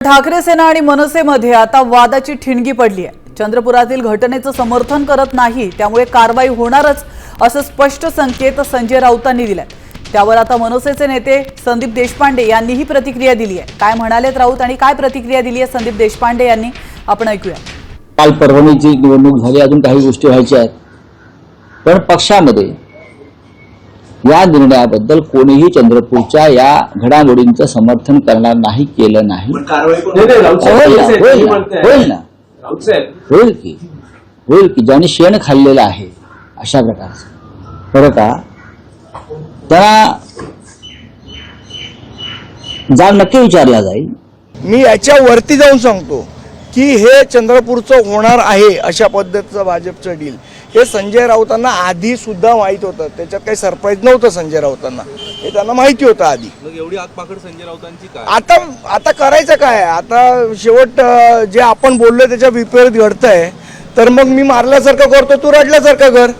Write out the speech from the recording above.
ठाकरे सेना आणि मनसेमध्ये आता वादाची ठिणगी पडली आहे। चंद्रपुरातील घटनेचं समर्थन करत नाही, त्यामुळे कारवाई होणारच असं स्पष्ट संकेत संजय राऊतांनी दिलाय। त्यावर आता मनसेचे नेते संदीप देशपांडे यांनीही प्रतिक्रिया दिली आहे। काय म्हणालेत राऊत आणि काय प्रतिक्रिया दिली आहे संदीप देशपांडे यांनी, आपण ऐकूया। काल परभणीची निवडणूक झाली, अजून काही गोष्टी व्हायच्या आहेत, पण पक्षामध्ये या निर्णयाबद्दल कोणीही चंद्रपूरच्या या घडामोडींचं समर्थन करणार नाही, केलं नाही। होईल की ज्यांनी शेण खाल्लेलं आहे अशा प्रकारचं बरं का, त्यांना जाब नक्की विचारला जाईल। मी याच्यावरती जाऊन सांगतो की हे चंद्रपूरचं होणार आहे अशा पद्धतीचं भाजपचं डील हे संजय राऊतांना आधी सुद्धा माहित होतं। त्याच्यात काही सरप्राईज नव्हतं संजय राऊतांना, हे त्यांना माहिती होतं आधी। मग एवढी आगपाखड संजय राऊतांची काय? आता करायचं काय? आता शेवट जे आपण बोललो त्याच्या विपरीत घडतंय, तर मग मी मारल्यासारखं करतो, तू रडल्यासारखं कर।